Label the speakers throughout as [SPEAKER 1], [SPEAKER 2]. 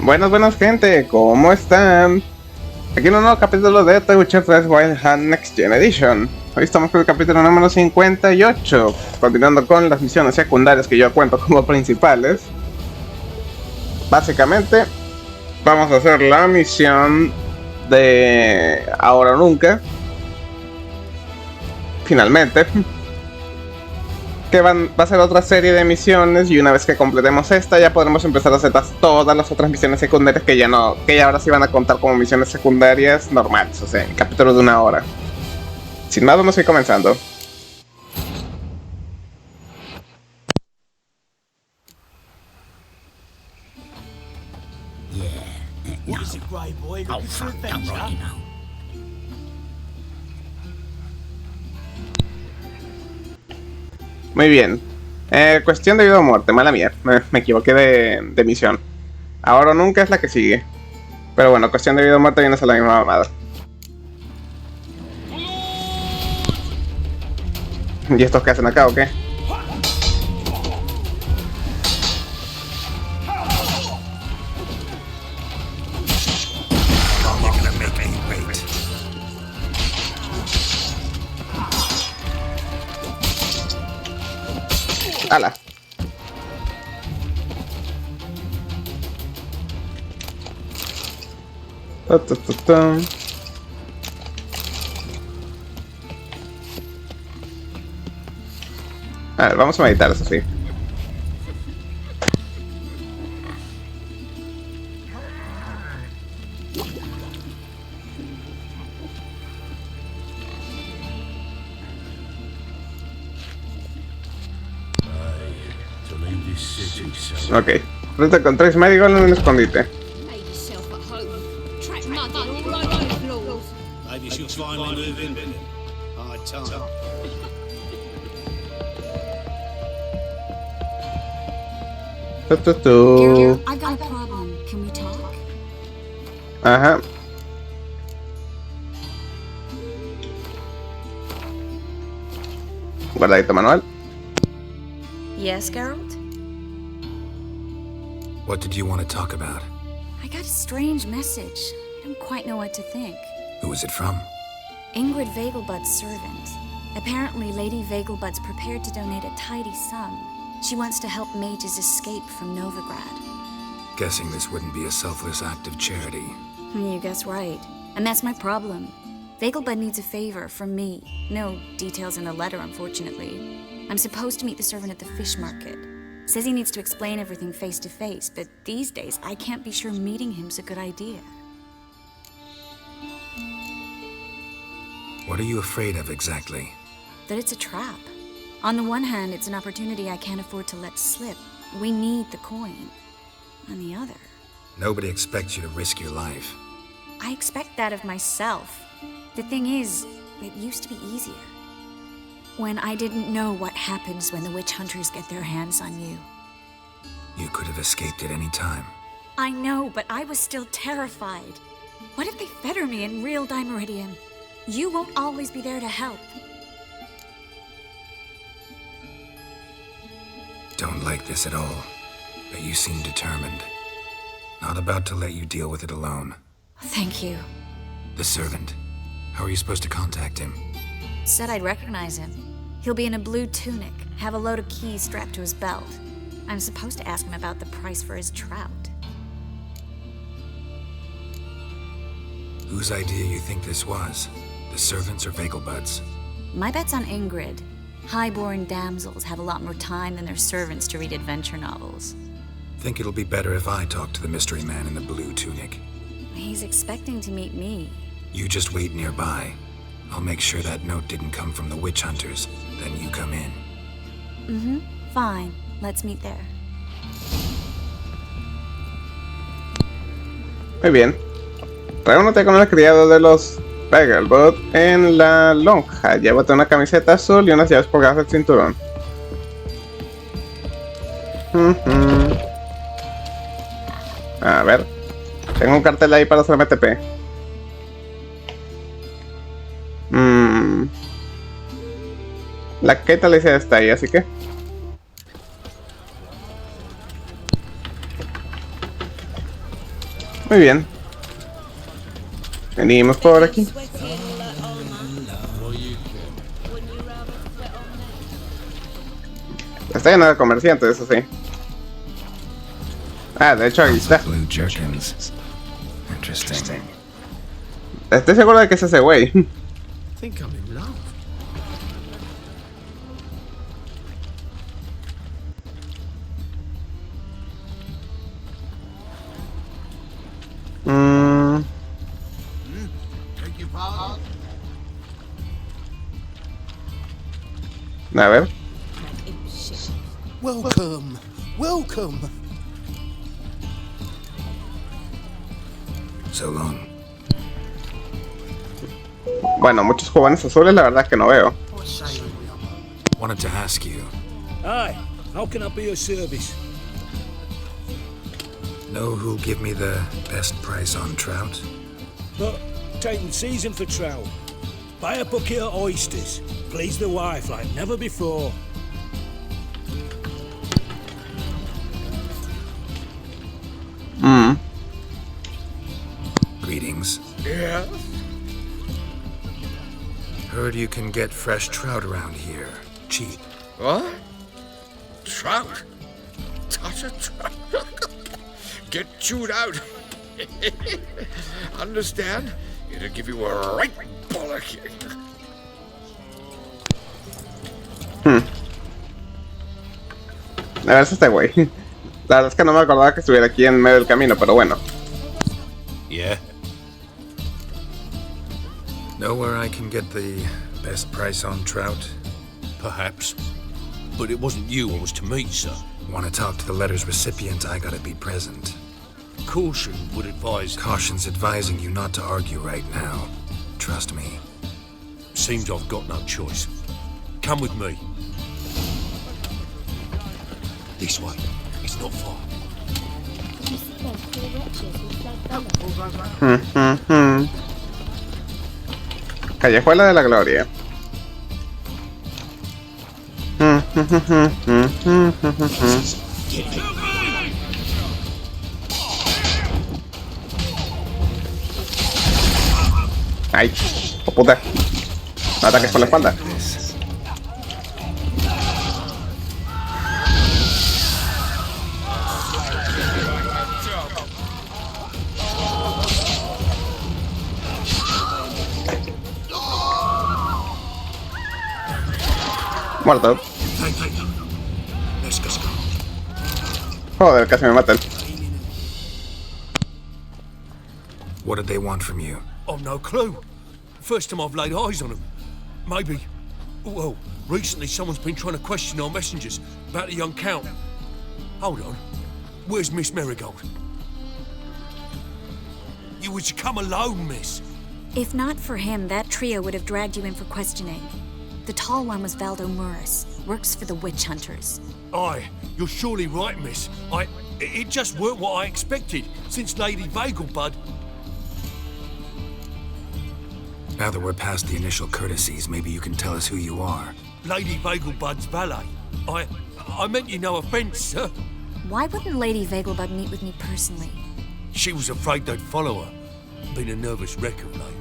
[SPEAKER 1] Buenas gente, ¿cómo están? Aquí en un nuevo capítulo de Untitled Chapter Wild Hunt Next Gen Edition. Hoy estamos con el capítulo número 58, continuando con las misiones secundarias que yo cuento como principales. Básicamente, vamos a hacer la misión de Ahora o Nunca. Finalmente. Que va a ser otra serie de misiones, y una vez que completemos esta ya podremos empezar a hacer todas las otras misiones secundarias que ya ahora sí van a contar como misiones secundarias normales, o sea, en capítulos de 1 hora. Sin más, vamos a ir comenzando. Muy bien. Cuestión de vida o muerte, mala mía, me equivoqué de misión. Ahora o nunca es la que sigue. Pero bueno, cuestión de vida o muerte viene a ser la misma mamada. ¿Y estos qué hacen acá o qué? ¡Hala! A ver, vamos a meditar, eso sí. Ok, frente con 3 médicos en un escondite. Ajá. Guardadito manual.
[SPEAKER 2] Yes, Geralt?
[SPEAKER 3] What did you want to talk about?
[SPEAKER 2] I got a strange message. I don't quite know what to think.
[SPEAKER 3] Who was it from?
[SPEAKER 2] Ingrid Vegelbud's servant. Apparently, Lady Vegelbud's prepared to donate a tidy sum. She wants to help mages escape from Novigrad.
[SPEAKER 3] Guessing this wouldn't be a selfless act of charity.
[SPEAKER 2] You guess right. And that's my problem. Vegelbud needs a favor from me. No details in the letter, unfortunately. I'm supposed to meet the servant at the fish market. Says he needs to explain everything face to face, but these days I can't be sure meeting him's a good idea.
[SPEAKER 3] What are you afraid of exactly?
[SPEAKER 2] That it's a trap. On the one hand, it's an opportunity I can't afford to let slip. We need the coin. On the other...
[SPEAKER 3] Nobody expects you to risk your life.
[SPEAKER 2] I expect that of myself. The thing is, it used to be easier. When I didn't know what happens when the witch hunters get their hands on you.
[SPEAKER 3] You could have escaped at any time.
[SPEAKER 2] I know, but I was still terrified. What if they fetter me in real Dimeridium? You won't always be there to help.
[SPEAKER 3] Don't like this at all, but you seem determined. Not about to let you deal with it alone.
[SPEAKER 2] Thank you.
[SPEAKER 3] The servant. How are you supposed to contact him?
[SPEAKER 2] Said I'd recognize him. He'll be in a blue tunic, have a load of keys strapped to his belt. I'm supposed to ask him about the price for his trout.
[SPEAKER 3] Whose idea you think this was? The servants or Vegelbud's?
[SPEAKER 2] My bet's on Ingrid. Highborn damsels have a lot more time than their servants to read adventure novels.
[SPEAKER 3] Think it'll be better if I talk to the mystery man in the blue tunic.
[SPEAKER 2] He's expecting to meet me.
[SPEAKER 3] You just wait nearby. I'll make sure that note didn't come from the witch hunters. Then you come in.
[SPEAKER 2] Mm-hmm. Fine. Let's meet there.
[SPEAKER 1] Muy bien. Reúnete con el criado de los Vegelbud en la lonja. Llévate una camiseta azul y unas llaves colgadas del cinturón. A ver. Tengo un cartel ahí para hacerme TP. La queta le hice está ahí, así que... Muy bien. Venimos por aquí. Está lleno de comerciantes, eso sí. Ah, de hecho ahí está.
[SPEAKER 3] Blue jerkins. Interesting.
[SPEAKER 1] Estoy seguro de que es ese güey.
[SPEAKER 4] Think I'm in love.
[SPEAKER 1] A ver.
[SPEAKER 4] Welcome, welcome.
[SPEAKER 3] So long.
[SPEAKER 1] Bueno, muchos jóvenes azules la verdad que no veo.
[SPEAKER 3] Wanted to ask you.
[SPEAKER 5] Aye, how can I be of service?
[SPEAKER 3] Know who'll give me the best price on trout?
[SPEAKER 5] But taking season for trout. Buy a bucket of oysters. Please the wife like never before.
[SPEAKER 3] Greetings.
[SPEAKER 4] Yeah?
[SPEAKER 3] Heard you can get fresh trout around here. Cheap.
[SPEAKER 4] What? Trout? Touch a trout? Get chewed out. Understand? It'll give you a right bollock.
[SPEAKER 1] A ver si este güey. La verdad es que no me acordaba que estuviera aquí en medio del camino, pero bueno.
[SPEAKER 3] Yeah. Know where I can get the best price on trout?
[SPEAKER 5] Perhaps. But it wasn't you I was to meet, sir.
[SPEAKER 3] Want to talk to the letter's recipient, I gotta be present.
[SPEAKER 5] Caution would advise...
[SPEAKER 3] Caution's advising you not to argue right now. Trust me.
[SPEAKER 5] Seems I've got no choice. Come with me. This way. It's not far.
[SPEAKER 1] Callejuela de la Gloria. Ay, oh puta. No ataques por la espalda. Muerto. Joder, casi me matan.
[SPEAKER 3] What did they want from you?
[SPEAKER 5] I've no clue. First time I've laid eyes on them. Maybe... Well, recently someone's been trying to question our messengers about the young Count. Hold on. Where's Miss Marigold? You was to come alone, miss.
[SPEAKER 2] If not for him, that trio would have dragged you in for questioning. The tall one was Valdo Murris, works for the witch hunters.
[SPEAKER 5] Aye, you're surely right, miss. It just weren't what I expected, since Lady Vegelbud...
[SPEAKER 3] Now that we're past the initial courtesies, maybe you can tell us who you are.
[SPEAKER 5] Lady Vegelbud's valet. I meant you no offence, sir.
[SPEAKER 2] Why wouldn't Lady Vegelbud meet with me personally?
[SPEAKER 5] She was afraid they'd follow her. Been a nervous wreck of late.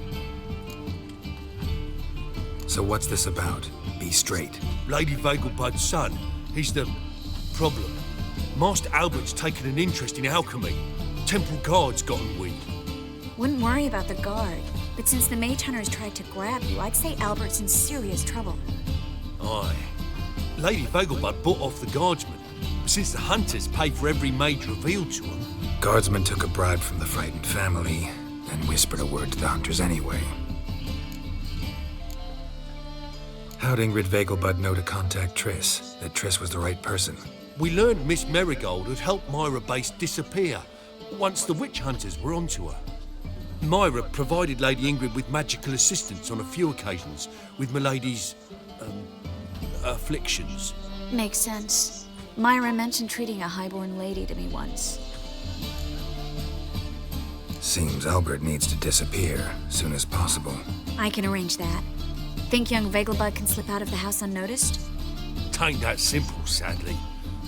[SPEAKER 3] So what's this about? Be straight.
[SPEAKER 5] Lady Vegelbud's son, he's the problem. Master Albert's taken an interest in alchemy. Temple guards got him wind.
[SPEAKER 2] Wouldn't worry about the guard, but since the mage hunters tried to grab you, I'd say Albert's in serious trouble.
[SPEAKER 5] Aye. Lady Vegelbud bought off the guardsmen, since the hunters pay for every mage revealed to them.
[SPEAKER 3] Guardsman took a bribe from the frightened family, and whispered a word to the hunters anyway. How'd Ingrid Vegelbud know to contact Triss? That Triss was the right person?
[SPEAKER 5] We learned Miss Marigold had helped Myra Base disappear once the witch hunters were onto her. Myra provided Lady Ingrid with magical assistance on a few occasions with Milady's, afflictions.
[SPEAKER 2] Makes sense. Myra mentioned treating a highborn lady to me once.
[SPEAKER 3] Seems Albert needs to disappear soon as possible.
[SPEAKER 2] I can arrange that. Think young Vegelbud can slip out of the house unnoticed?
[SPEAKER 5] Tain't that simple, sadly.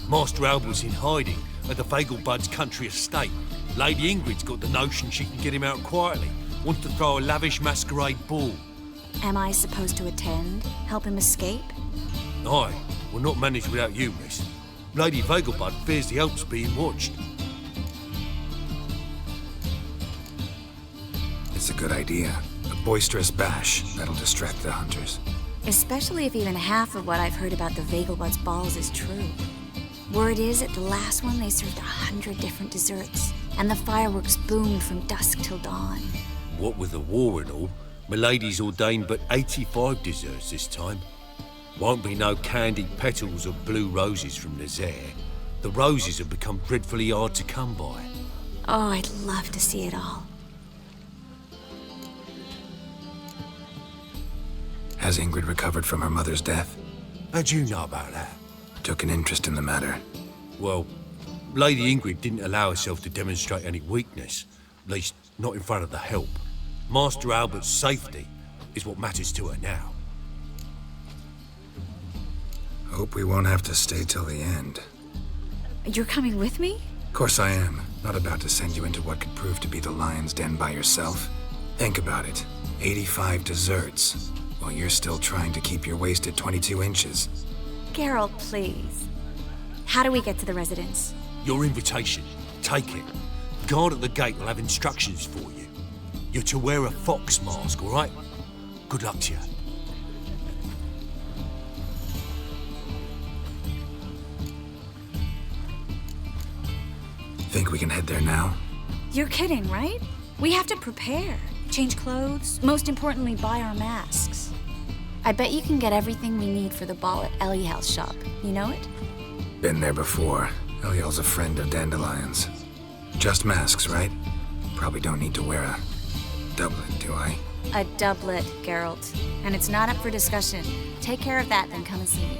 [SPEAKER 5] Master Albert's in hiding at the Vegelbud's country estate. Lady Ingrid's got the notion she can get him out quietly. Wants to throw a lavish masquerade ball.
[SPEAKER 2] Am I supposed to attend? Help him escape?
[SPEAKER 5] Aye, we'll not manage without you, miss. Lady Vegelbud fears the help's being watched.
[SPEAKER 3] It's a good idea. A boisterous bash that'll distract the hunters.
[SPEAKER 2] Especially if even half of what I've heard about the Vegelbud's balls is true. Word is, at the last one they served 100 different desserts, and the fireworks boomed from dusk till dawn.
[SPEAKER 5] What with the war and all, Milady's ordained but 85 desserts this time. Won't be no candied petals or blue roses from Nazaire. The roses have become dreadfully hard to come by.
[SPEAKER 2] Oh, I'd love to see it all.
[SPEAKER 3] Has Ingrid recovered from her mother's death?
[SPEAKER 5] How'd you know about that?
[SPEAKER 3] Took an interest in the matter.
[SPEAKER 5] Well, Lady Ingrid didn't allow herself to demonstrate any weakness. At least, not in front of the help. Master Albert's safety is what matters to her now.
[SPEAKER 3] Hope we won't have to stay till the end.
[SPEAKER 2] You're coming with me?
[SPEAKER 3] Of course I am. Not about to send you into what could prove to be the lion's den by yourself. Think about it. 85 desserts, while you're still trying to keep your waist at 22 inches.
[SPEAKER 2] Geralt, please. How do we get to the residence?
[SPEAKER 5] Your invitation. Take it. Guard at the gate will have instructions for you. You're to wear a fox mask, all right? Good luck to you.
[SPEAKER 3] Think we can head there now?
[SPEAKER 2] You're kidding, right? We have to prepare. Change clothes. Most importantly, buy our masks. I bet you can get everything we need for the ball at Eliel's shop. You know it?
[SPEAKER 3] Been there before. Eliel's a friend of Dandelion's. Just masks, right? Probably don't need to wear a doublet, do I?
[SPEAKER 2] A doublet, Geralt. And it's not up for discussion. Take care of that, then come and see me.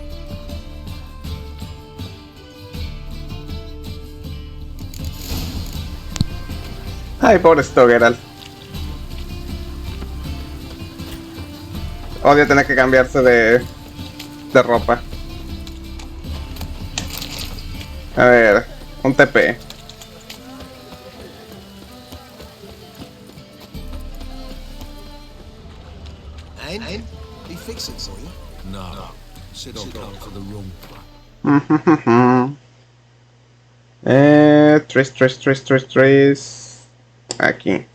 [SPEAKER 1] Ay, pobre esto, Geralt. Odia tener que cambiarse de ropa. A ver, un TP.
[SPEAKER 6] And he fix it for you?
[SPEAKER 5] No. Said I'll come to the wrong place.
[SPEAKER 1] Trace. Aquí.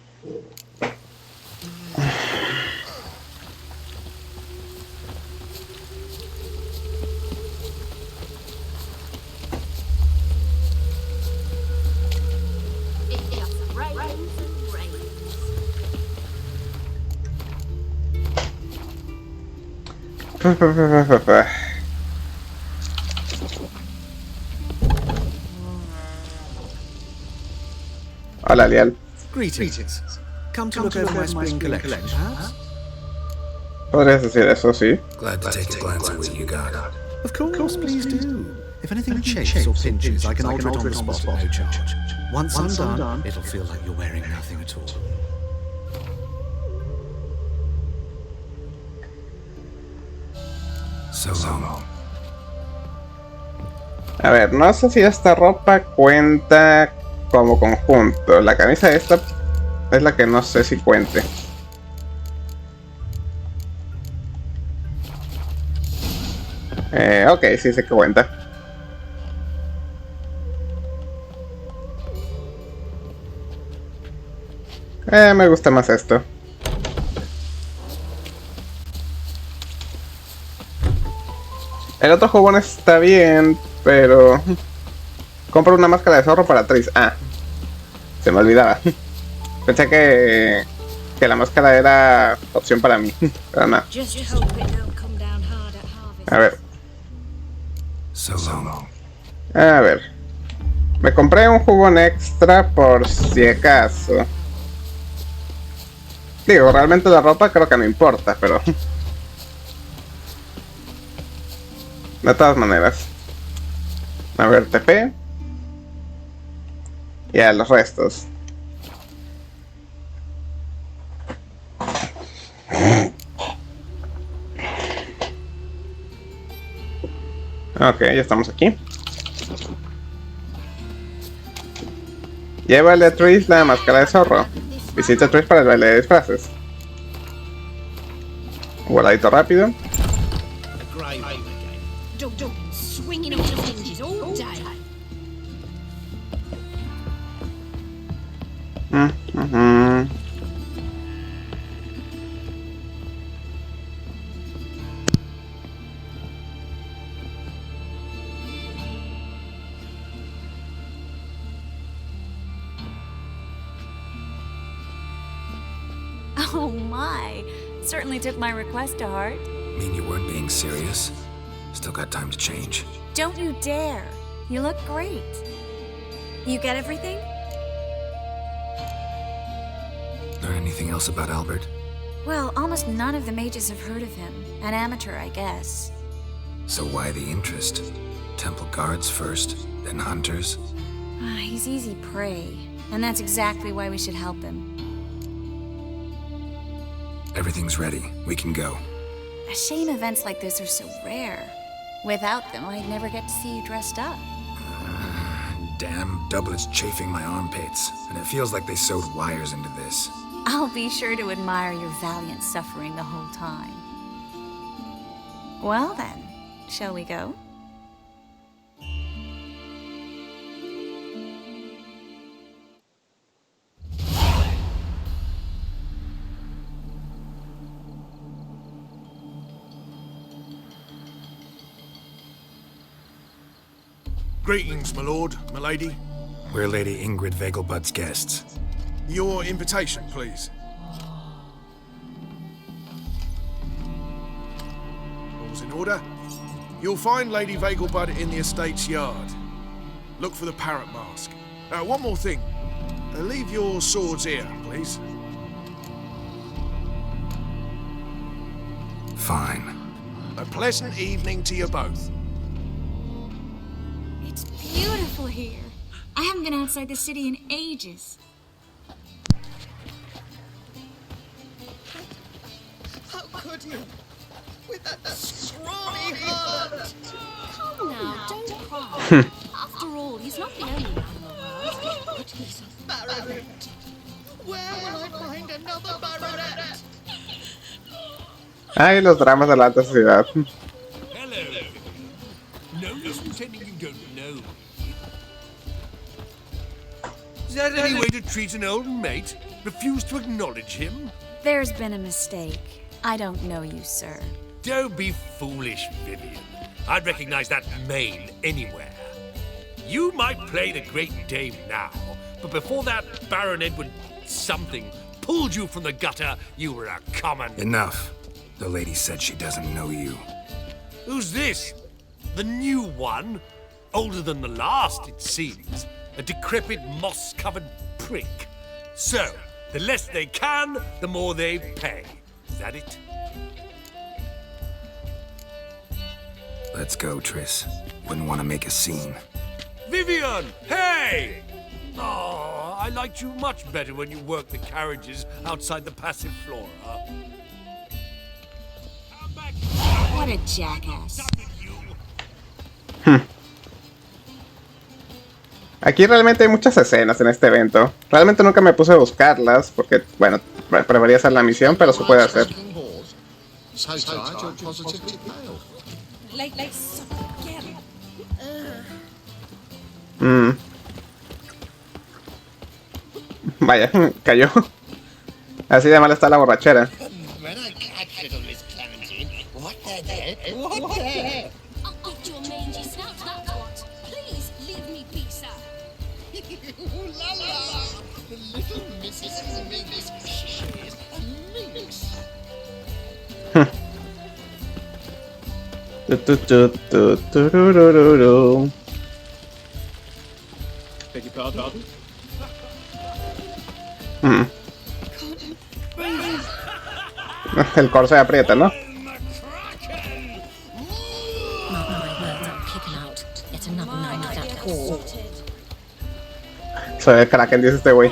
[SPEAKER 1] Hola, Lial.
[SPEAKER 6] Greetings. Come to look over my spring collection, perhaps?
[SPEAKER 1] Podrías decir eso, sí.
[SPEAKER 3] Glad to take a glance at what you got.
[SPEAKER 6] Of course, please do. If anything chafes or pinches, I can alter it on the spot at no charge. Once I'm done, it'll feel like you're wearing nothing at all.
[SPEAKER 3] So long.
[SPEAKER 1] A ver, no sé si esta ropa cuenta como conjunto. La camisa esta es la que no sé si cuente. Ok, sí sé que cuenta. Me gusta más esto. El otro jugón está bien, pero... Compro una máscara de zorro para Tris. Ah, se me olvidaba. Pensé que la máscara era opción para mí, pero no. A ver.
[SPEAKER 3] So long.
[SPEAKER 1] A ver. Me compré un jugón extra por si acaso. Digo, realmente la ropa creo que no importa, pero... De todas maneras. A ver, TP. Y a los restos. Ok, ya estamos aquí. Llévale a Trish la máscara de zorro. Visita a Trish para el baile de disfraces. Guardadito rápido.
[SPEAKER 7] Swinging off the hinges all day.
[SPEAKER 2] Oh my, certainly took my request to heart.
[SPEAKER 3] Mean you weren't being serious? Still got time to change.
[SPEAKER 2] Don't you dare. You look great. You get everything?
[SPEAKER 3] Learn anything else about Albert?
[SPEAKER 2] Well, almost none of the mages have heard of him. An amateur, I guess.
[SPEAKER 3] So why the interest? Temple guards first, then hunters?
[SPEAKER 2] He's easy prey, and that's exactly why we should help him.
[SPEAKER 3] Everything's ready. We can go.
[SPEAKER 2] A shame events like this are so rare. Without them, I'd never get to see you dressed up.
[SPEAKER 3] Damn doublet's chafing my armpits, and it feels like they sewed wires into this.
[SPEAKER 2] I'll be sure to admire your valiant suffering the whole time. Well then, shall we go?
[SPEAKER 8] Greetings, my lord, my lady.
[SPEAKER 3] We're Lady Ingrid Vegelbud's guests.
[SPEAKER 8] Your invitation, please. All's in order. You'll find Lady Vegelbud in the estate's yard. Look for the parrot mask. One more thing. Leave your swords here, please.
[SPEAKER 3] Fine.
[SPEAKER 8] A pleasant evening to you both.
[SPEAKER 2] It's beautiful here. I haven't been outside the city in ages.
[SPEAKER 4] How could you? With that scrawny heart!
[SPEAKER 7] Come now, don't cry. After all, he's not the only man in the world. But he's a
[SPEAKER 4] Baronet! Where will I find another baronet?
[SPEAKER 1] Ay, los dramas de la alta sociedad.
[SPEAKER 5] Hello. No use pretending you don't know. Is that any way to treat an old mate? Refuse to acknowledge him?
[SPEAKER 2] There's been a mistake. I don't know you, sir.
[SPEAKER 5] Don't be foolish, Vivian. I'd recognize that mane anywhere. You might play the great dame now, but before that Baron Edward something pulled you from the gutter, you were a common...
[SPEAKER 3] Enough. The lady said she doesn't know you.
[SPEAKER 5] Who's this? The new one? Older than the last, it seems. A decrepit, moss-covered prick. So, the less they can, the more they pay. Is that it?
[SPEAKER 3] Let's go, Triss. Wouldn't want to make a scene.
[SPEAKER 5] Vivian! Hey! Oh, I liked you much better when you worked the carriages outside the Passiflora. Come back.
[SPEAKER 2] What a jackass.
[SPEAKER 1] Aquí realmente hay muchas escenas en este evento. Realmente nunca me puse a buscarlas porque, bueno, prefería hacer la misión, pero se puede hacer.
[SPEAKER 4] So tired you're positively pale.
[SPEAKER 7] Let's get him.
[SPEAKER 1] Vaya, cayó. Así de mal está la borrachera.
[SPEAKER 4] When I catch little Miss Clementine, what the? What the?
[SPEAKER 7] Up your mangy snout, that what? Please leave me be, sir.
[SPEAKER 4] Ooh la la! The little Mrs. Minx. She's a minx.
[SPEAKER 9] Beg your pardon?
[SPEAKER 1] El coro se aprieta, ¿no? Soy el Kraken, dice este güey.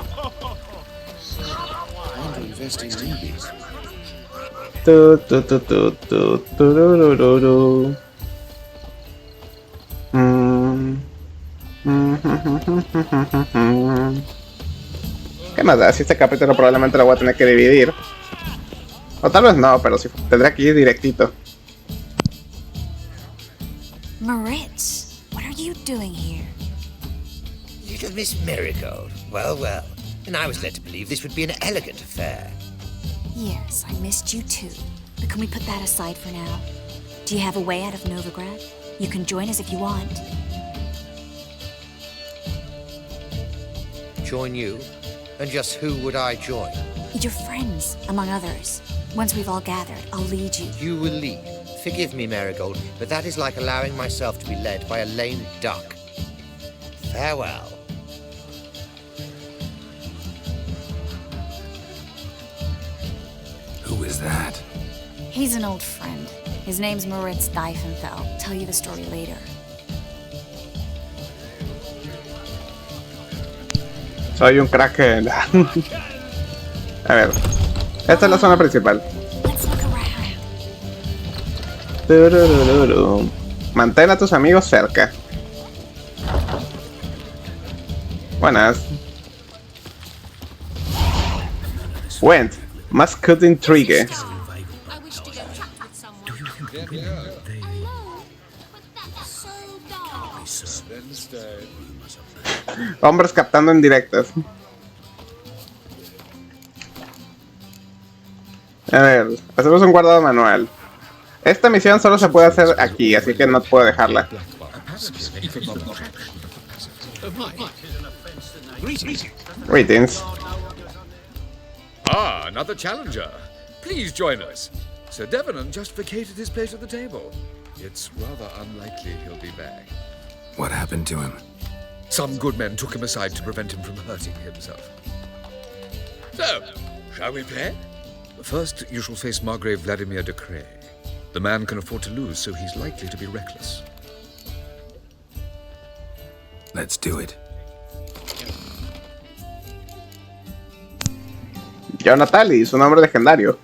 [SPEAKER 1] ¿Qué más da? Si este capítulo probablemente lo voy a tener que dividir. O tal vez no, pero sí tendré que ir directito.
[SPEAKER 2] Moritz, what are you doing here?
[SPEAKER 10] Little Miss Marigold. Well, well. And I was led to believe this would be an elegant affair.
[SPEAKER 2] Yes, I missed you too. But can we put that aside for now? Do you have a way out of Novigrad? You can join us if you want.
[SPEAKER 10] Join you? And just who would I join?
[SPEAKER 2] Your friends, among others. Once we've all gathered, I'll lead you.
[SPEAKER 10] You will lead. Forgive me, Marigold, but that is like allowing myself to be led by a lame duck. Farewell.
[SPEAKER 3] Who is that?
[SPEAKER 2] He's an old friend. His name's Moritz Diefenfeld. Tell you the story later.
[SPEAKER 1] Soy un crack. A ver, esta es la zona principal.
[SPEAKER 2] Let's look around.
[SPEAKER 1] Tururururu. Mantén a tus amigos cerca. Buenas. Went. Mascot intrigue.
[SPEAKER 7] I wish to go chat with someone. Hello? But that's so dark.
[SPEAKER 1] Hombres captando en directas. A ver, hacemos un guardado manual. Esta misión solo se puede hacer aquí, así que no puedo dejarla. Greetings.
[SPEAKER 11] Ah, another challenger. Please join us. Sir Devenant just vacated his place at the table. It's rather unlikely he'll be back.
[SPEAKER 3] What happened to him?
[SPEAKER 11] Some good men took him aside to prevent him from hurting himself. So, shall we play? First, you shall face Margrave Vladimir de Cray. The man can afford to lose, so he's likely to be reckless.
[SPEAKER 3] Let's do it.
[SPEAKER 1] John Natali, su nombre legendario.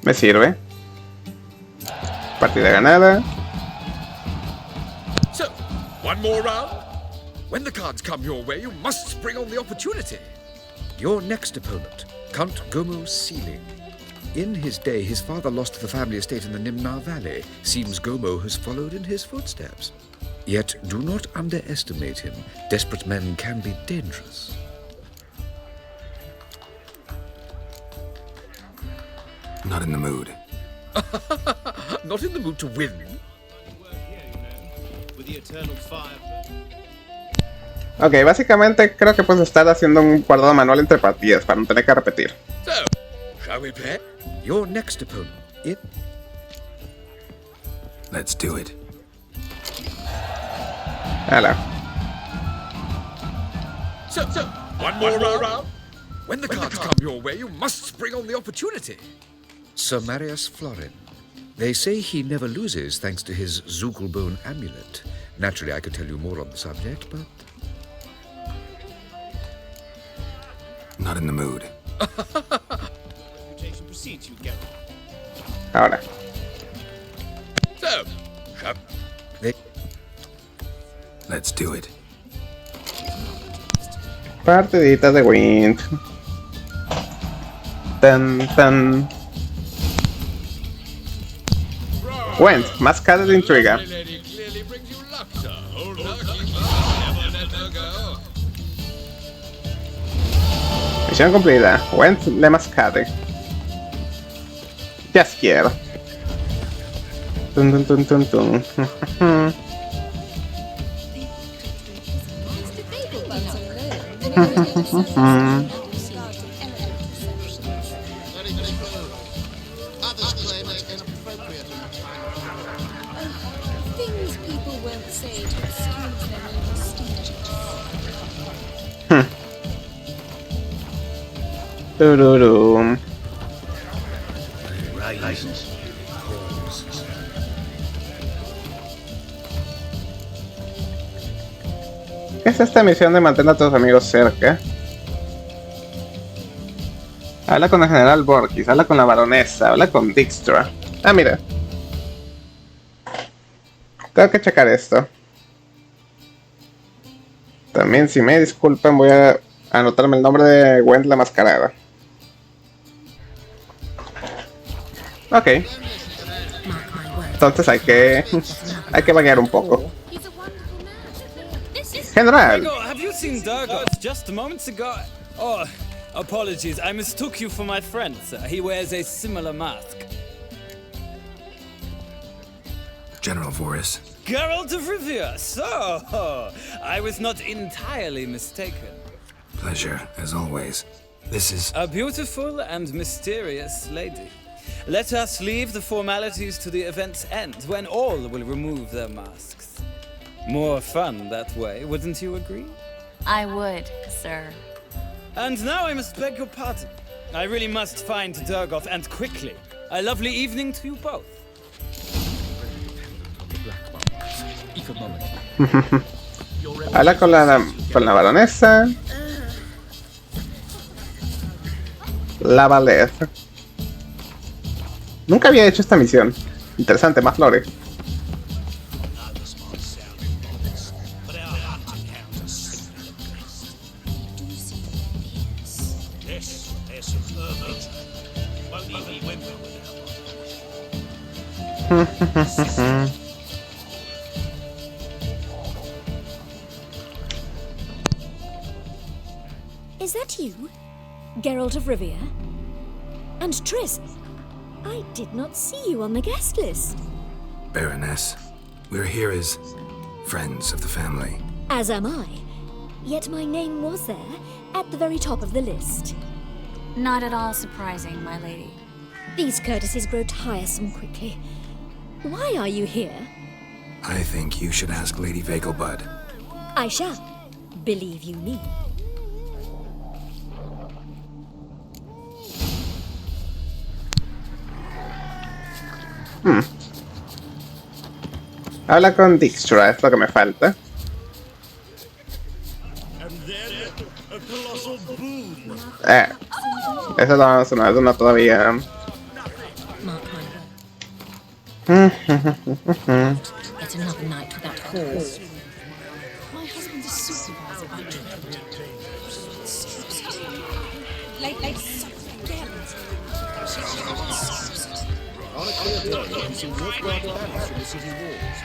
[SPEAKER 1] Me sirve. Partida ganada.
[SPEAKER 11] So, one more round. When the cards come your way, you must spring on the opportunity. Your next opponent, Count Gomo Sealing. In his day, his father lost the family estate in the Nimnar Valley. Seems Gomo has followed in his footsteps. Yet, do not underestimate him. Desperate men can be dangerous.
[SPEAKER 3] Not in the mood.
[SPEAKER 11] Not in the mood to win.
[SPEAKER 1] Ok, básicamente creo que puedes estar haciendo un guardado manual entre partidas para no tener que repetir.
[SPEAKER 11] So, shall we play? Your next opponent,
[SPEAKER 3] Let's do it.
[SPEAKER 1] Hala.
[SPEAKER 11] So, one more round. When the cards come your way, you must spring on the opportunity. Sir Marius Florin. They say he never loses thanks to his Zugelbone amulet. Naturally, I could tell you more on the subject, but...
[SPEAKER 3] Not in the mood.
[SPEAKER 1] Ahora.
[SPEAKER 11] So,
[SPEAKER 3] Let's do it.
[SPEAKER 1] Partidita de Wind. Tan tan. Went, Mascot intriga. Misión cumplida. Went le Mascate. Just quiero. Tun tun tun tun tun.
[SPEAKER 4] Others claim it's inappropriate.
[SPEAKER 7] Things people won't say to excuse their own mistakes.
[SPEAKER 1] Tururum. ¿Qué es esta misión de mantener a tus amigos cerca? Habla con el general Borkis, habla con la baronesa, habla con Dijkstra. Ah, mira. Tengo que checar esto. También, si me disculpan, voy a Anotarme el nombre de Gwen la mascarada. Ok. Entonces hay que variar un poco. General.
[SPEAKER 12] Have you seen Durgoff just moments ago? Oh, apologies. I mistook you for my friend, sir. He wears a similar mask.
[SPEAKER 3] General Voris.
[SPEAKER 12] Geralt of Rivia. So, I was not entirely mistaken.
[SPEAKER 3] Pleasure, as always. This is
[SPEAKER 12] a beautiful and mysterious lady. Let us leave the formalities to the event's end, when all will remove their masks. More fun that way, wouldn't you agree?
[SPEAKER 2] I would, sir.
[SPEAKER 12] And now I must beg your pardon. I really must find Durgoff, and quickly. A lovely evening to you both.
[SPEAKER 1] Habla con la baronesa. La Valer. Nunca había hecho esta misión. Interesante, más lore.
[SPEAKER 13] Is that you? Geralt of Rivia? And Triss? I did not see you on the guest list.
[SPEAKER 3] Baroness. We're here as friends of the family.
[SPEAKER 13] As am I. Yet my name was there, at the very top of the list.
[SPEAKER 2] Not at all surprising, my lady.
[SPEAKER 13] These courtesies grow tiresome quickly. Why are you here?
[SPEAKER 3] I think you should ask Lady Vegelbud.
[SPEAKER 13] I shall. Believe you me.
[SPEAKER 1] Habla con Dijkstra, es lo que me falta. Eso no todavía.
[SPEAKER 7] Get another night without horse. My husband's a supervisor by trade. Like
[SPEAKER 8] On a clear day, you can see worthwhile banners from the city walls.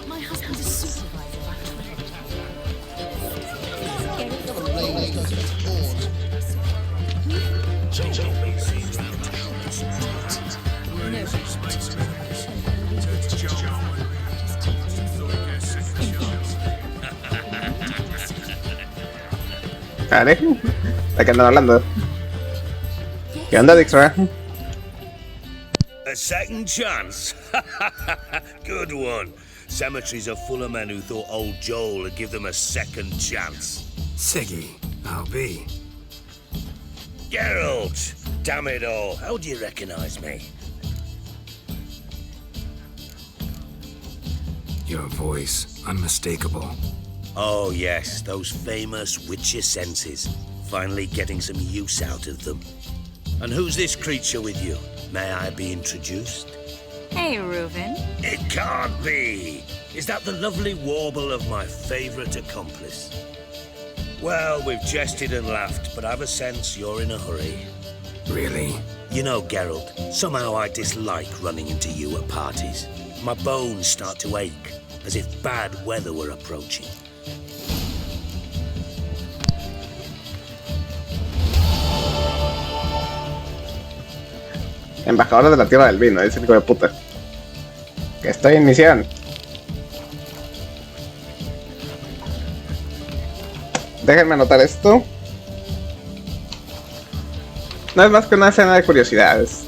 [SPEAKER 7] my husband's a supervisor by
[SPEAKER 1] Vale. ¿De qué andan hablando? ¿Qué onda, Dijkstra?
[SPEAKER 14] A second chance? Good one. Cemeteries are full of men who thought old Joel would give them a second chance.
[SPEAKER 3] Siggy, I'll be.
[SPEAKER 14] Geralt! Damn it all, how do you recognize me?
[SPEAKER 3] Your voice, unmistakable.
[SPEAKER 14] Oh yes, those famous witcher senses. Finally getting some use out of them. And who's this creature with you? May I be introduced?
[SPEAKER 2] Hey, Reuven.
[SPEAKER 14] It can't be! Is that the lovely warble of my favourite accomplice? Well, we've jested and laughed, but I've a sense you're in a hurry.
[SPEAKER 3] Really?
[SPEAKER 14] You know, Geralt, somehow I dislike running into you at parties. My bones start to ache, as if bad weather were approaching.
[SPEAKER 1] Embajador de la Tierra del Vino, dice el hijo de puta. Que estoy en misión. Déjenme anotar esto. No es más que una escena de curiosidades.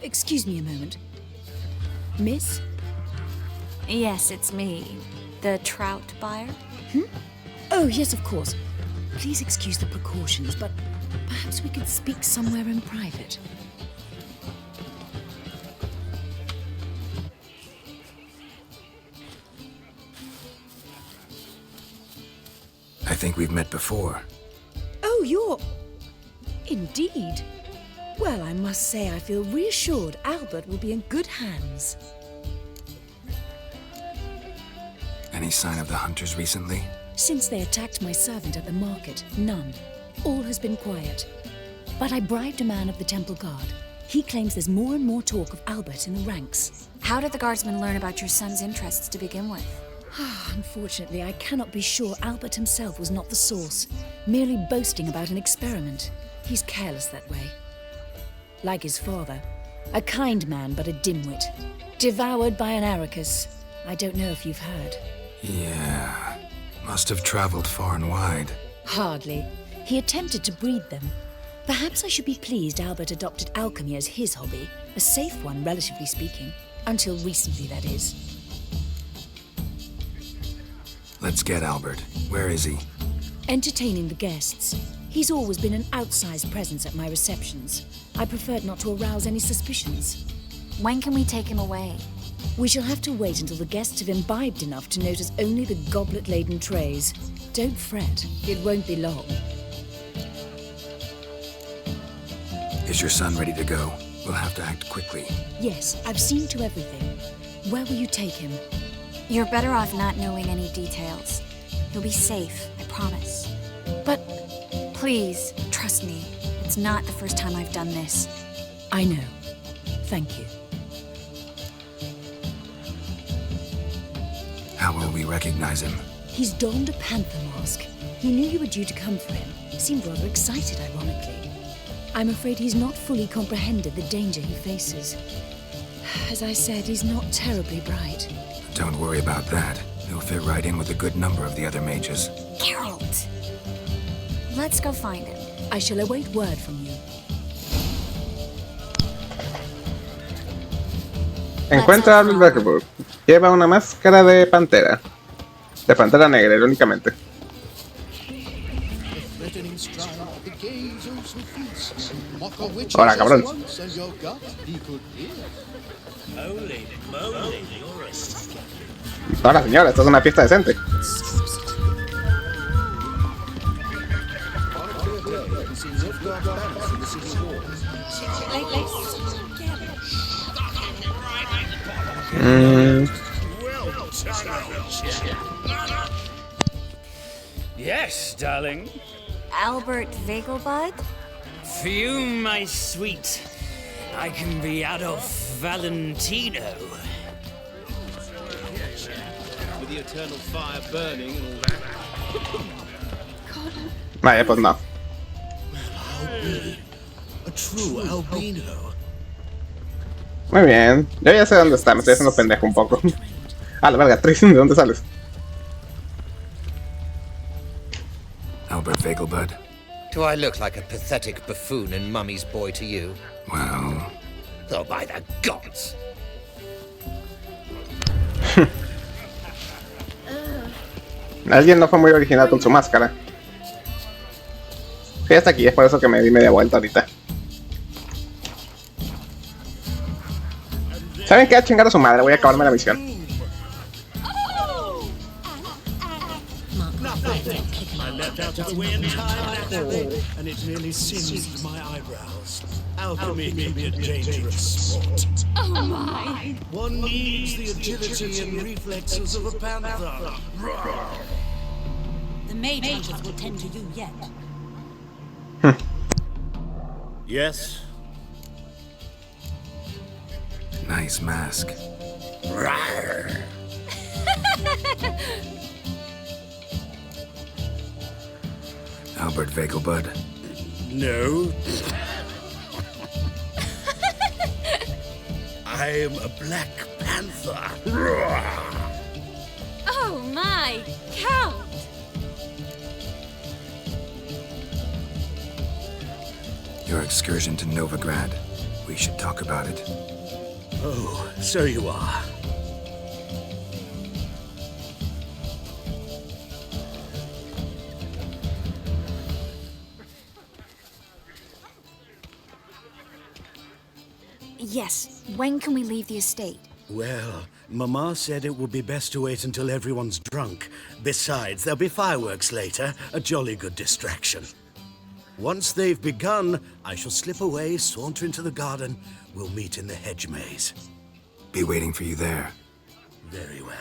[SPEAKER 13] Excuse me a moment. Miss?
[SPEAKER 2] Yes, it's me. The trout buyer?
[SPEAKER 13] Oh, yes, of course. Please excuse the precautions, but perhaps we could speak somewhere in private.
[SPEAKER 3] think we've met before.
[SPEAKER 15] Oh, you're... Indeed. Well, I must say I feel reassured Albert will be in good hands.
[SPEAKER 3] Any sign of the hunters recently?
[SPEAKER 13] Since they attacked my servant at the market, none. All has been quiet. But I bribed a man of the temple guard. He claims there's more and more talk of Albert in the ranks.
[SPEAKER 2] How did the guardsmen learn about your son's interests to begin with?
[SPEAKER 13] Unfortunately, I cannot be sure Albert himself was not the source, merely boasting about an experiment. He's careless that way. Like his father, a kind man but a dimwit. Devoured by an Arrakis. I don't know if you've heard.
[SPEAKER 3] Yeah, must have traveled far and wide.
[SPEAKER 13] Hardly. He attempted to breed them. Perhaps I should be pleased Albert adopted alchemy as his hobby. A safe one, relatively speaking. Until recently, that is.
[SPEAKER 3] Let's get Albert. Where is he?
[SPEAKER 13] Entertaining the guests. He's always been an outsized presence at my receptions. I preferred not to arouse any suspicions.
[SPEAKER 2] When can we take him away?
[SPEAKER 13] We shall have to wait until the guests have imbibed enough to notice only the goblet-laden trays. Don't fret, it won't be long.
[SPEAKER 3] Is your son ready to go? We'll have to act quickly.
[SPEAKER 13] Yes, I've seen to everything. Where will you take him?
[SPEAKER 2] You're better off not knowing any details. He'll be safe, I promise.
[SPEAKER 13] But...
[SPEAKER 2] Please, trust me. It's not the first time I've done this.
[SPEAKER 13] I know. Thank you.
[SPEAKER 3] How will we recognize him?
[SPEAKER 13] He's donned a panther mask. He knew you were due to come for him. Seemed rather excited, ironically. I'm afraid he's not fully comprehended the danger he faces. As I said, he's not terribly bright.
[SPEAKER 3] Don't worry about that. He'll fit right in with a good number of the other mages.
[SPEAKER 2] Geralt! Let's go find him.
[SPEAKER 13] I shall await word from you.
[SPEAKER 1] Encuentra a Albert Beckerburg. Lleva una máscara de pantera. De pantera negra, irónicamente. Hola, cabrón. Hola, señora, esto es una fiesta decente.
[SPEAKER 12] Yes, darling.
[SPEAKER 2] Albert Vegelbud?
[SPEAKER 12] For you, my sweet, I can be Adolf Valentino.
[SPEAKER 9] With the eternal fire burning and all that.
[SPEAKER 1] Vaya, pues no.
[SPEAKER 9] A true albino.
[SPEAKER 1] Muy bien. Yo ya sé dónde está, me estoy haciendo pendejo un poco. A la verga, Tris, ¿de dónde sales?
[SPEAKER 3] Albert Vegelbud.
[SPEAKER 10] Do I look like a pathetic buffoon and mummy's boy to you?
[SPEAKER 3] Well...
[SPEAKER 10] Oh, by the gods!
[SPEAKER 1] Alguien no fue muy original con su máscara. Sí, hasta aquí, es por eso que me di media vuelta ahorita. ¿Saben qué? A chingar a su madre, voy a acabarme la misión.
[SPEAKER 4] I left out of the way in time, and it nearly singed my eyebrows. Alchemy can be a dangerous sport.
[SPEAKER 7] Oh my!
[SPEAKER 4] One needs the agility and reflexes of a panther.
[SPEAKER 7] The mage hunters will tend to you yet.
[SPEAKER 4] Yes?
[SPEAKER 3] Nice mask. Albert Vegelbud.
[SPEAKER 4] No. I am a Black Panther.
[SPEAKER 7] Oh my! Count!
[SPEAKER 3] Your excursion to Novigrad. We should talk about it.
[SPEAKER 4] Oh, so you are.
[SPEAKER 2] Yes. When can we leave the estate?
[SPEAKER 4] Well, Mama said it would be best to wait until everyone's drunk. Besides, there'll be fireworks later, a jolly good distraction. Once they've begun, I shall slip away, saunter into the garden. We'll meet in the hedge maze.
[SPEAKER 3] Be waiting for you there.
[SPEAKER 4] Very well.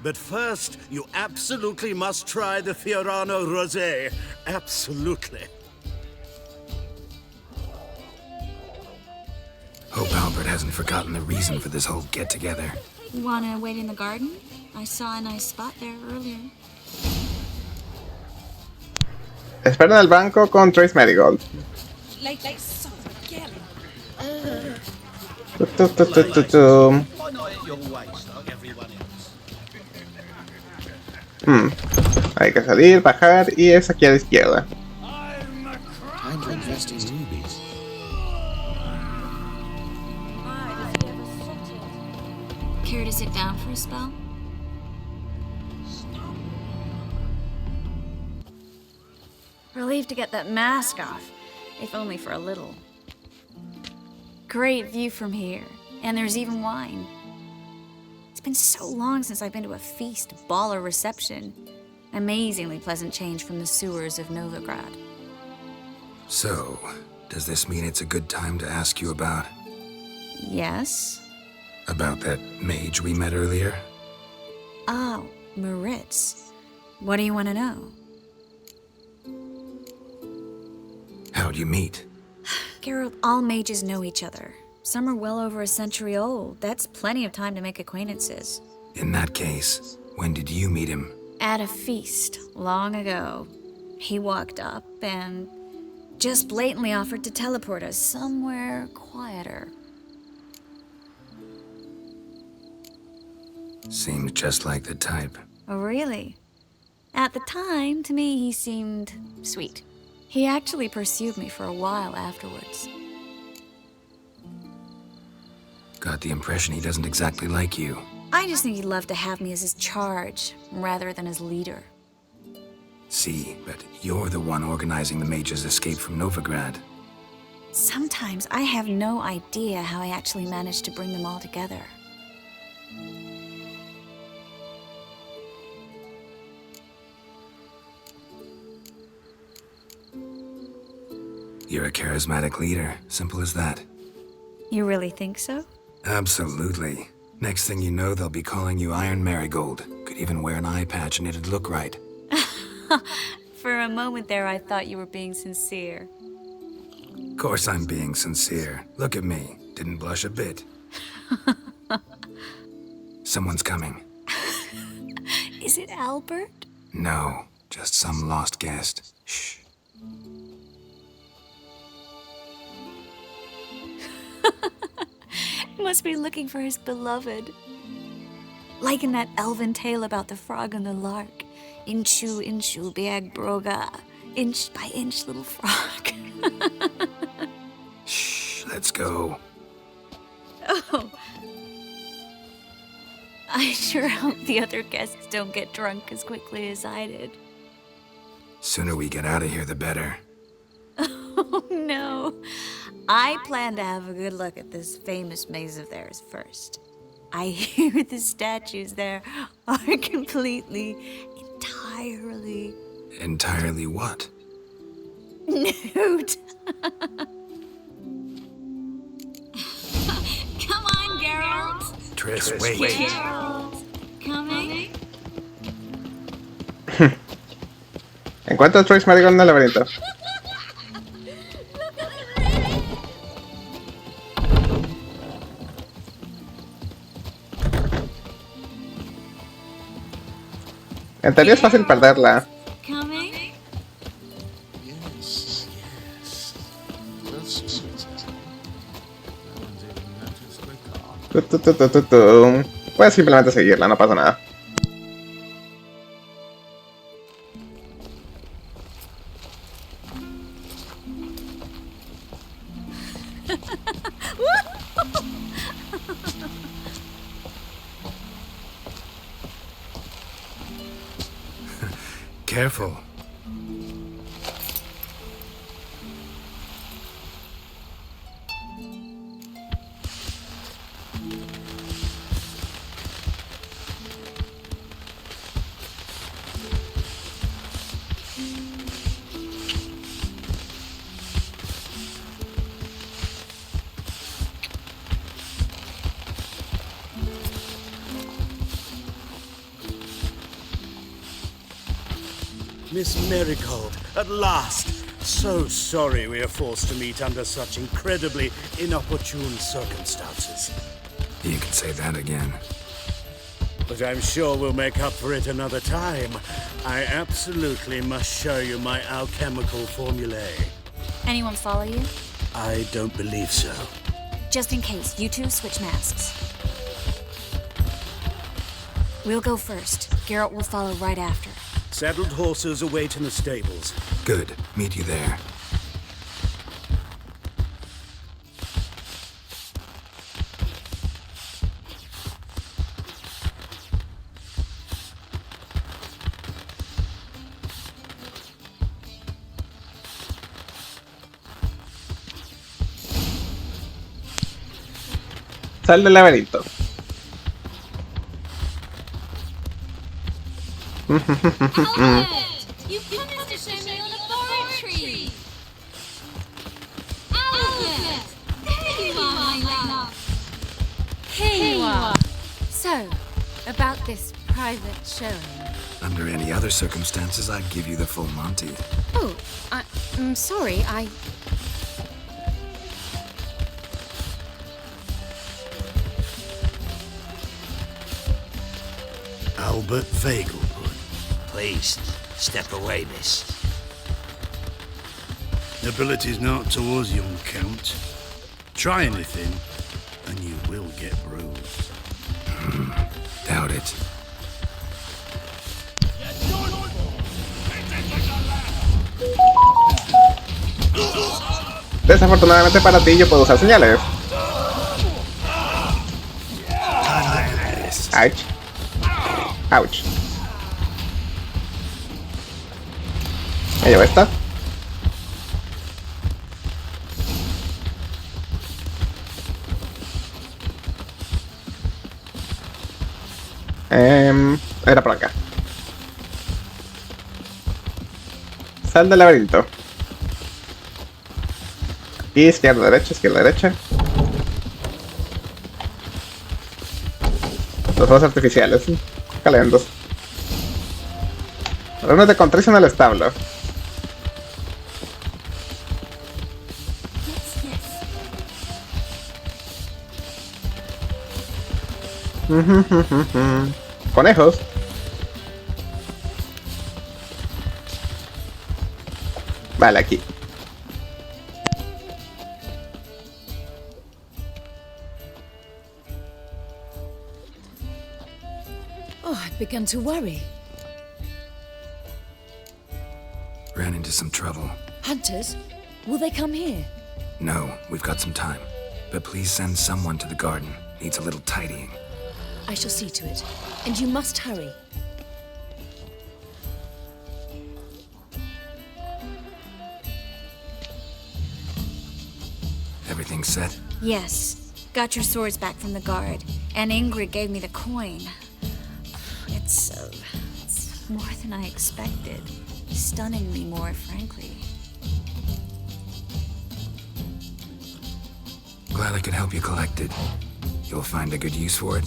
[SPEAKER 4] But first, you absolutely must try the Fiorano Rosé. Absolutely.
[SPEAKER 3] Hope Albert hasn't forgotten the reason for this whole get-together.
[SPEAKER 2] Wanna wait in the garden? I saw a nice spot there earlier.
[SPEAKER 1] Espera en el banco con Trace Marigold. Hay que salir, bajar y es aquí a la izquierda.
[SPEAKER 2] Care to sit down for a spell? Relieved to get that mask off, if only for a little. Great view from here, and there's even wine. It's been so long since I've been to a feast, ball, or reception. Amazingly pleasant change from the sewers of Novigrad.
[SPEAKER 3] So, does this mean it's a good time to ask you about?
[SPEAKER 2] Yes?
[SPEAKER 3] About that mage we met earlier?
[SPEAKER 2] Oh, Moritz. What do you want to know?
[SPEAKER 3] How'd you meet?
[SPEAKER 2] Geralt, all mages know each other. Some are well over a century old. That's plenty of time to make acquaintances.
[SPEAKER 3] In that case, when did you meet him?
[SPEAKER 2] At a feast, long ago. He walked up and just blatantly offered to teleport us somewhere quieter.
[SPEAKER 3] Seems just like the type.
[SPEAKER 2] Oh, really? At the time, to me, he seemed sweet. He actually pursued me for a while afterwards.
[SPEAKER 3] Got the impression he doesn't exactly like you.
[SPEAKER 2] I just think he'd love to have me as his charge, rather than his leader.
[SPEAKER 3] See, but you're the one organizing the mage's escape from Novigrad.
[SPEAKER 2] Sometimes I have no idea how I actually managed to bring them all together.
[SPEAKER 3] You're a charismatic leader, simple as that.
[SPEAKER 2] You really think so?
[SPEAKER 3] Absolutely. Next thing you know, they'll be calling you Iron Marigold. Could even wear an eye patch and it'd look right.
[SPEAKER 2] For a moment there, I thought you were being sincere.
[SPEAKER 3] Of course I'm being sincere. Look at me. Didn't blush a bit. Someone's coming.
[SPEAKER 2] Is it Albert?
[SPEAKER 3] No, just some lost guest. Shh.
[SPEAKER 2] Must be looking for his beloved. Like in that elven tale about the frog and the lark. Inchu, inchu, biag broga. Inch by inch, little frog.
[SPEAKER 3] Shh, let's go.
[SPEAKER 2] Oh. I sure hope the other guests don't get drunk as quickly as I did.
[SPEAKER 3] Sooner we get out of here, the better.
[SPEAKER 2] Oh, no. I plan to have a good look at this famous maze of theirs first. I hear the statues there are entirely...
[SPEAKER 3] Entirely what?
[SPEAKER 2] Nude. Come on, Geralt.
[SPEAKER 3] Triss, wait.
[SPEAKER 2] Geralt, coming?
[SPEAKER 1] Encuentra a Trace Marigold en el laberinto. En teoría es fácil perderla.
[SPEAKER 2] Coming?
[SPEAKER 8] Yes.
[SPEAKER 1] Puedes simplemente seguirla, no pasa nada.
[SPEAKER 3] Careful.
[SPEAKER 4] Miss Marigold, at last. So sorry we are forced to meet under such incredibly inopportune circumstances.
[SPEAKER 3] You can say that again.
[SPEAKER 4] But I'm sure we'll make up for it another time. I absolutely must show you my alchemical formulae.
[SPEAKER 2] Anyone follow you?
[SPEAKER 4] I don't believe so.
[SPEAKER 2] Just in case, you two switch masks. We'll go first. Geralt will follow right after.
[SPEAKER 4] Saddled horses await in the stables.
[SPEAKER 3] Good. Meet you there.
[SPEAKER 1] Sal del laberinto.
[SPEAKER 7] Albert! You promised to show me your laboratory! Albert! There you are, my love!
[SPEAKER 2] Here you are. So, about this private showing.
[SPEAKER 3] Under any other circumstances, I'd give you the full Monty.
[SPEAKER 2] Oh, I'm sorry,
[SPEAKER 4] Albert Vegelbud.
[SPEAKER 14] Please, step away, miss.
[SPEAKER 16] Ability's not towards young Count. Try anything, and you will get bruised.
[SPEAKER 3] Doubt it.
[SPEAKER 1] Desafortunadamente para ti yo puedo usar señales. Ouch. Ouch. Me llevo esta. Era por acá. Sal del laberinto. Izquierda, derecha, izquierda, derecha. Los fuegos artificiales. Calendos. Reúnete con Tris en el establo. Conejos. Vale, aquí.
[SPEAKER 13] Oh, I've begun to worry.
[SPEAKER 3] Ran into some trouble.
[SPEAKER 13] Hunters? Will they come here?
[SPEAKER 3] No, we've got some time. But please send someone to the garden. Needs a little tidying.
[SPEAKER 13] I shall see to it. And you must hurry.
[SPEAKER 3] Everything set?
[SPEAKER 2] Yes. Got your swords back from the guard. And Ingrid gave me the coin. It's more than I expected. Stunningly more, frankly.
[SPEAKER 3] Glad I could help you collect it. You'll find a good use for it?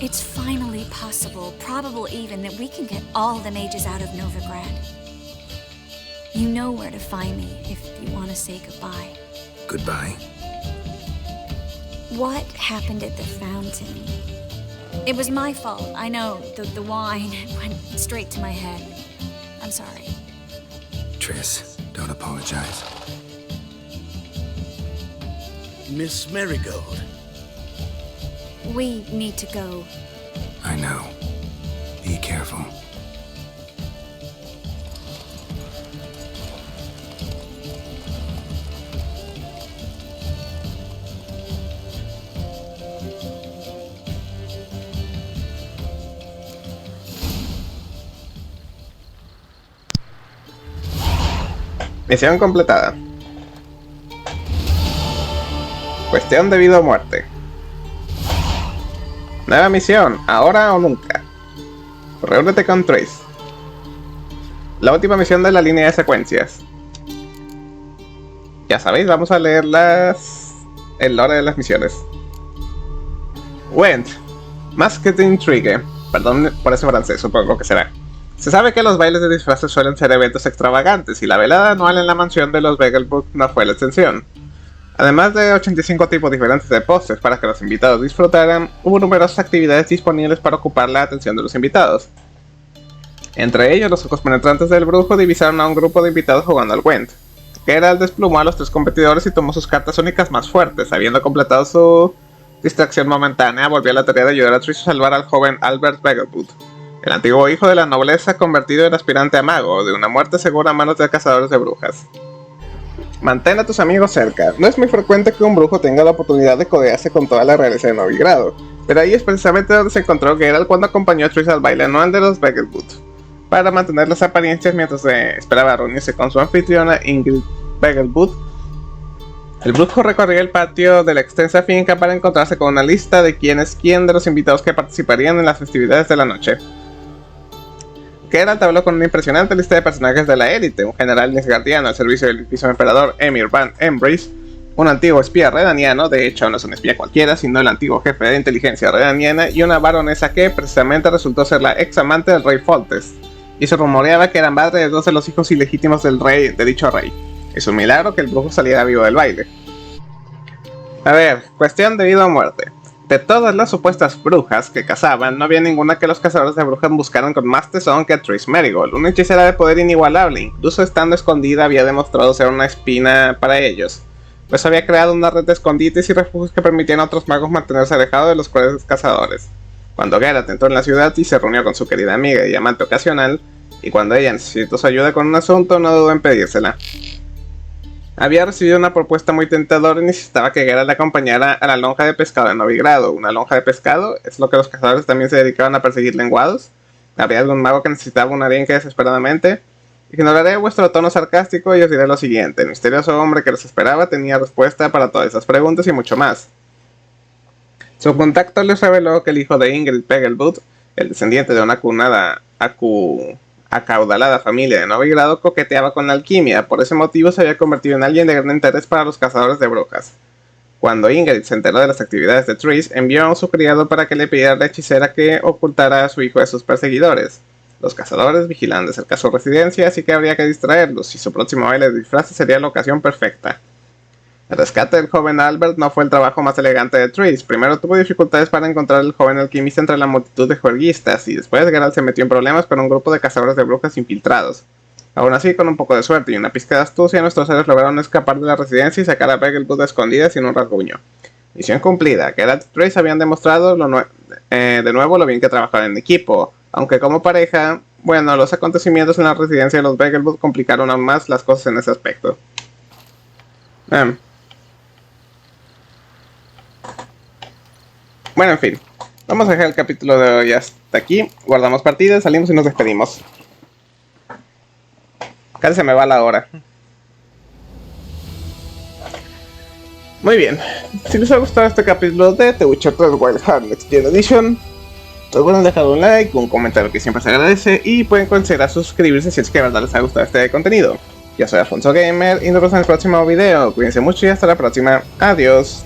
[SPEAKER 2] It's finally possible, probable even, that we can get all the mages out of Novigrad. You know where to find me if you want to say goodbye.
[SPEAKER 3] Goodbye?
[SPEAKER 2] What happened at the fountain? It was my fault, I know. The wine went straight to my head. I'm sorry.
[SPEAKER 3] Triss, don't apologize.
[SPEAKER 4] Miss Marigold.
[SPEAKER 2] We need to go.
[SPEAKER 3] I know. Be careful.
[SPEAKER 1] Misión completada. Cuestión de vida o muerte. Nueva misión, ahora o nunca. Reúnete con Trace. La última misión de la línea de secuencias. Ya sabéis, vamos a leer el lore de las misiones. Went. Masked Intrigue. Perdón por ese francés, supongo que será. Se sabe que los bailes de disfraces suelen ser eventos extravagantes y la velada anual en la mansión de los Vegelbud no fue la excepción. Además de 85 tipos diferentes de postres para que los invitados disfrutaran, hubo numerosas actividades disponibles para ocupar la atención de los invitados. Entre ellos, los ojos penetrantes del brujo divisaron a un grupo de invitados jugando al Gwent. Geralt desplumó a los 3 competidores y tomó sus cartas únicas más fuertes. Habiendo completado su distracción momentánea, volvió a la tarea de ayudar a Trish a salvar al joven Albert Vegelbud, el antiguo hijo de la nobleza convertido en aspirante a mago, de una muerte segura a manos de cazadores de brujas. Mantén a tus amigos cerca. No es muy frecuente que un brujo tenga la oportunidad de codearse con toda la realeza de Novigrado, pero ahí es precisamente donde se encontró Geralt cuando acompañó a Trish al baile anual de los Vegelbud, para mantener las apariencias mientras esperaba reunirse con su anfitriona Ingrid Vegelbud. El brujo recorrió el patio de la extensa finca para encontrarse con una lista de quién de los invitados que participarían en las festividades de la noche. Geralt habló con una impresionante lista de personajes de la élite: un general nisgardiano al servicio del mismo emperador Emir Van Embrace, un antiguo espía redaniano, de hecho no es un espía cualquiera, sino el antiguo jefe de inteligencia redaniana, y una baronesa que precisamente resultó ser la ex amante del rey Foltest, y se rumoreaba que era madre de 2 de los hijos ilegítimos del rey, de dicho rey. Es un milagro que el brujo saliera vivo del baile. A ver, cuestión de vida o muerte. De todas las supuestas brujas que cazaban, no había ninguna que los cazadores de brujas buscaran con más tesón que a Trish Merigold, una hechicera de poder inigualable. Incluso estando escondida había demostrado ser una espina para ellos, pues había creado una red de escondites y refugios que permitían a otros magos mantenerse alejados de los crueles cazadores. Cuando Geralt entró en la ciudad y se reunió con su querida amiga y amante ocasional, y cuando ella necesitó su ayuda con un asunto, no dudó en pedírsela. Había recibido una propuesta muy tentadora y necesitaba que Geralt la acompañara a la lonja de pescado de Novigrado. ¿Una lonja de pescado? ¿Es lo que los cazadores también se dedicaban a perseguir lenguados? ¿Habría algún mago que necesitaba un arenque desesperadamente? Ignoraré vuestro tono sarcástico y os diré lo siguiente: el misterioso hombre que los esperaba tenía respuesta para todas esas preguntas y mucho más. Su contacto les reveló que el hijo de Ingrid Vegelbud, el descendiente de una acaudalada familia de Novigrado, coqueteaba con la alquimia. Por ese motivo se había convertido en alguien de gran interés para los cazadores de brujas. Cuando Ingrid se enteró de las actividades de Trish, envió a su criado para que le pidiera a la hechicera que ocultara a su hijo de sus perseguidores. Los cazadores vigilaban de cerca su residencia, así que habría que distraerlos, y su próximo baile de disfraces sería la ocasión perfecta. El rescate del joven Albert no fue el trabajo más elegante de Trish. Primero tuvo dificultades para encontrar al joven alquimista entre la multitud de juerguistas, y después Geralt se metió en problemas con un grupo de cazadores de brujas infiltrados. Aún así, con un poco de suerte y una pizca de astucia, nuestros héroes lograron escapar de la residencia y sacar a Vegelbud de escondida sin un rasguño. Misión cumplida. Geralt y Trish habían demostrado de nuevo lo bien que trabajaban en equipo, aunque como pareja, bueno, los acontecimientos en la residencia de los Vegelbud complicaron aún más las cosas en ese aspecto. Bueno, en fin, vamos a dejar el capítulo de hoy hasta aquí. Guardamos partidas, salimos y nos despedimos. Casi se me va la hora. Muy bien, si les ha gustado este capítulo de The Witcher 3 Wild Heart Next Gen Edition, recuerden dejar un like, un comentario que siempre se agradece, y pueden considerar suscribirse si es que de verdad les ha gustado este contenido. Yo soy Alfonso Gamer y nos vemos en el próximo video. Cuídense mucho y hasta la próxima. Adiós.